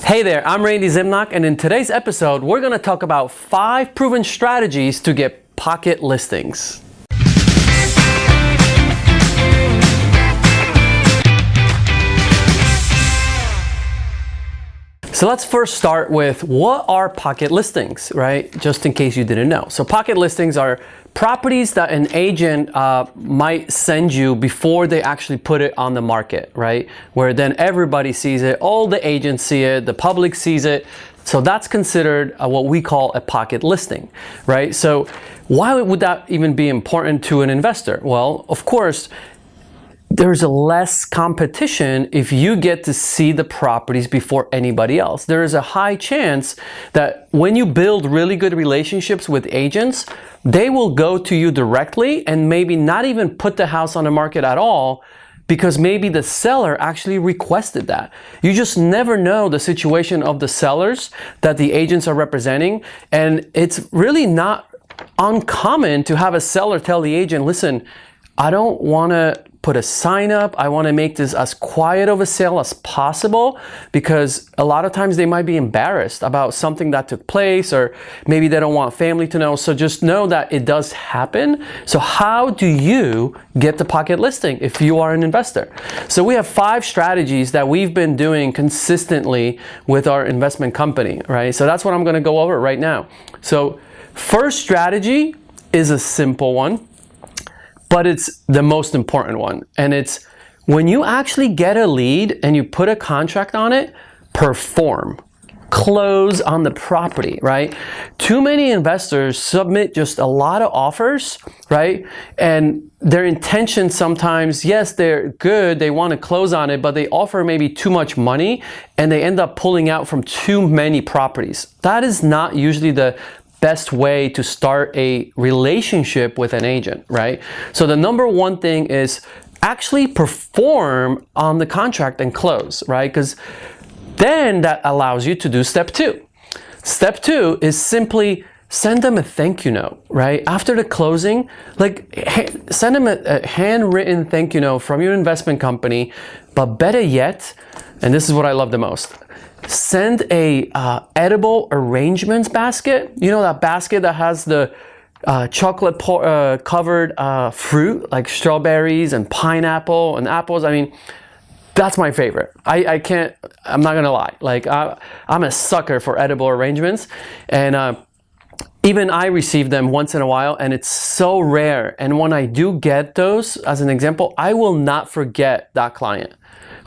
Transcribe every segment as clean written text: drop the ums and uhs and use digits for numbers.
Hey there, I'm Randy Zimnock, and in today's episode, we're going to talk about 5 proven strategies to get pocket listings. So let's first start with what are pocket listings, right? Just in case you didn't know. So pocket listings are properties that an agent might send you before they actually put it on the market, right? Where then everybody sees it, all the agents see it, the public sees it. So that's considered what we call a pocket listing, right? So why would that even be important to an investor? Well, of course, there's less competition if you get to see the properties before anybody else. There is a high chance that when you build really good relationships with agents, they will go to you directly and maybe not even put the house on the market at all because maybe the seller actually requested that. You just never know the situation of the sellers that the agents are representing, and it's really not uncommon to have a seller tell the agent, listen, I don't want to put a sign up. I want to make this as quiet of a sale as possible because a lot of times they might be embarrassed about something that took place, or maybe they don't want family to know. So just know that it does happen. So how do you get the pocket listing if you are an investor? So we have 5 strategies that we've been doing consistently with our investment company, right? So that's what I'm going to go over right now. So first strategy is a simple one, but it's the most important one. And it's when you actually get a lead and you put a contract on it, perform. Close on the property, right? Too many investors submit just a lot of offers, right? And their intention sometimes, yes, they're good, they want to close on it, but they offer maybe too much money and they end up pulling out from too many properties. That is not usually the best way to start a relationship with an agent, right? So the number one thing is actually perform on the contract and close, right? Because then that allows you to do step 2. Step 2 is simply send them a thank you note, right? After the closing, send them a handwritten thank you note from your investment company, but better yet, and this is what I love the most, send a edible arrangements basket. You know that basket that has the chocolate covered fruit like strawberries and pineapple and apples. I mean, that's my favorite. I'm not gonna lie. I'm a sucker for edible arrangements, and even I receive them once in a while, and it's so rare. And when I do get those, as an example, I will not forget that client,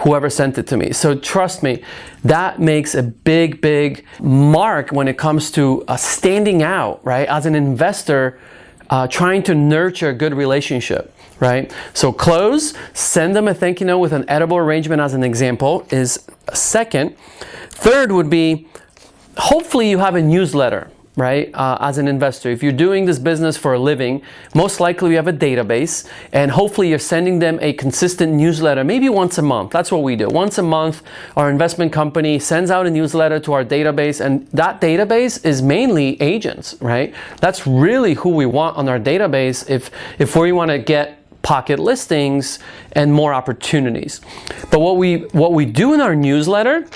whoever sent it to me. So trust me, that makes a big mark when it comes to standing out, right? As an investor, trying to nurture a good relationship, right? So close, send them a thank you note with an edible arrangement as an example is second. Third would be, hopefully you have a newsletter, right? As an investor, if you're doing this business for a living, most likely you have a database, and hopefully you're sending them a consistent newsletter, maybe once a month. That's what we do. Once a month, our investment company sends out a newsletter to our database, and that database is mainly agents, right? That's really who we want on our database if we want to get pocket listings and more opportunities. But what we do in our newsletter,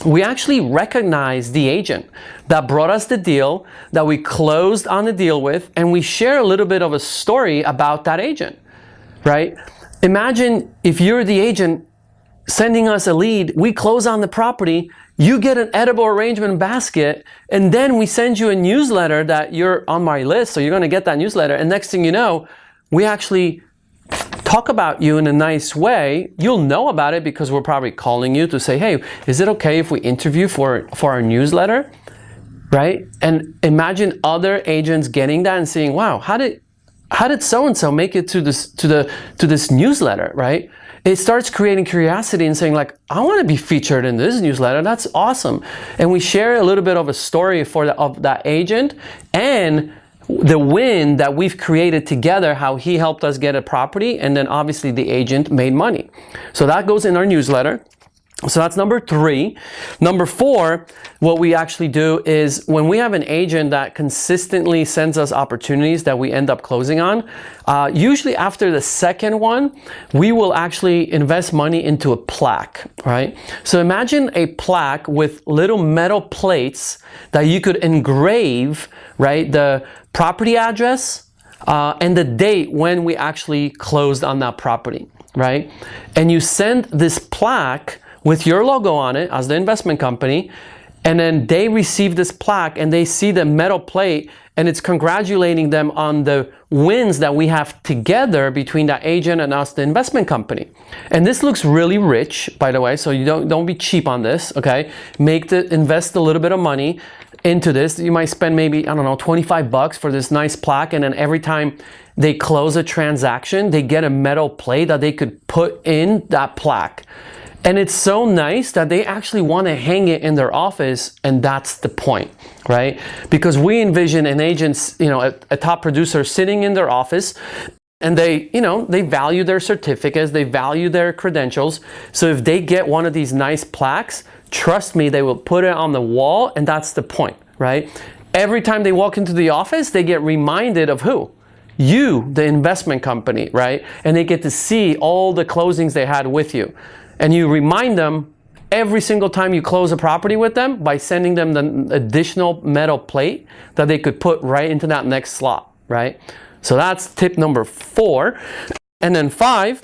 we actually recognize the agent that brought us the deal, that we closed on the deal with, and we share a little bit of a story about that agent, right? Imagine if you're the agent sending us a lead, we close on the property, you get an edible arrangement basket, and then we send you a newsletter that you're on my list, so you're gonna get that newsletter, and next thing you know, we actually talk about you in a nice way. You'll know about it because we're probably calling you to say, hey, is it okay if we interview for our newsletter, right? And imagine other agents getting that and saying, wow, how did so-and-so make it to this newsletter, right? It starts creating curiosity and saying like, I want to be featured in this newsletter. That's awesome. And we share a little bit of a story of that agent and the win that we've created together, how he helped us get a property, and then obviously the agent made money. So that goes in our newsletter. So that's number 3. Number 4, what we actually do is when we have an agent that consistently sends us opportunities that we end up closing on, usually after the second one, we will actually invest money into a plaque, right? So imagine a plaque with little metal plates that you could engrave, right? The property address and the date when we actually closed on that property, right? And you send this plaque with your logo on it as the investment company, and then they receive this plaque and they see the metal plate and it's congratulating them on the wins that we have together between that agent and us, the investment company. And this looks really rich, by the way, so you don't be cheap on this, okay? Invest a little bit of money into this. You might spend maybe, I don't know, 25 bucks for this nice plaque, and then every time they close a transaction, they get a metal plate that they could put in that plaque. And it's so nice that they actually want to hang it in their office, and that's the point, right? Because we envision an agent, a top producer sitting in their office, and they value their certificates, they value their credentials. So if they get one of these nice plaques, trust me, they will put it on the wall, and that's the point, right? Every time they walk into the office, they get reminded of who? You, the investment company, right? And they get to see all the closings they had with you. And you remind them every single time you close a property with them by sending them the additional metal plate that they could put right into that next slot, right? So that's tip number 4. And then 5,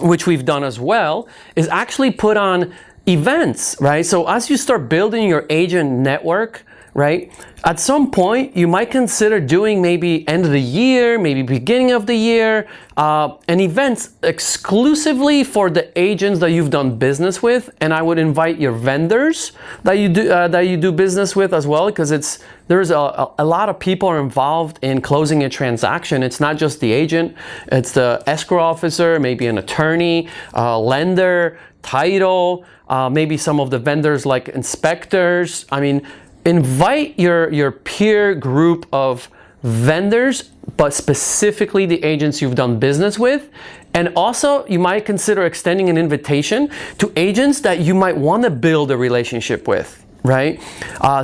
which we've done as well, is actually put on events, right? So as you start building your agent network, right, at some point you might consider doing maybe end of the year, maybe beginning of the year, an event exclusively for the agents that you've done business with. And I would invite your vendors that you do business with as well, because there's a lot of people are involved in closing a transaction. It's not just the agent, it's the escrow officer, maybe an attorney, lender, title, maybe some of the vendors like inspectors. I mean, invite your peer group of vendors, but specifically the agents you've done business with. And also, you might consider extending an invitation to agents that you might want to build a relationship with, right?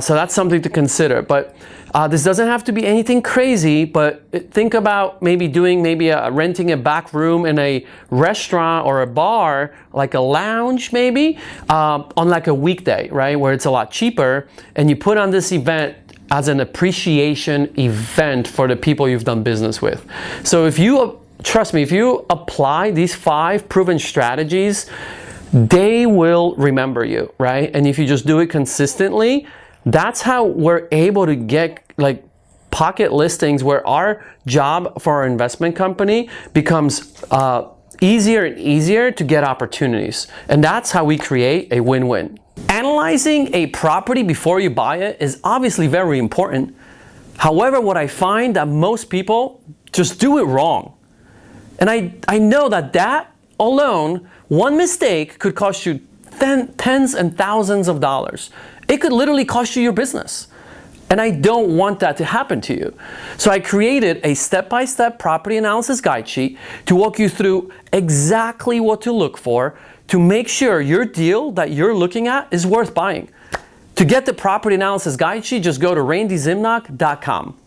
So that's something to consider. But this doesn't have to be anything crazy, but think about renting a back room in a restaurant or a bar, like a lounge maybe, on like a weekday, right? Where it's a lot cheaper, and you put on this event as an appreciation event for the people you've done business with. So trust me, if you apply these 5 proven strategies, they will remember you, right? And if you just do it consistently, that's how we're able to get like pocket listings where our job for our investment company becomes easier and easier to get opportunities. And that's how we create a win-win. Analyzing a property before you buy it is obviously very important. However, what I find that most people just do it wrong. And I know that alone, one mistake could cost you tens and thousands of dollars. It could literally cost you your business. And I don't want that to happen to you. So I created a step-by-step property analysis guide sheet to walk you through exactly what to look for to make sure your deal that you're looking at is worth buying. To get the property analysis guide sheet, just go to randyzimnock.com.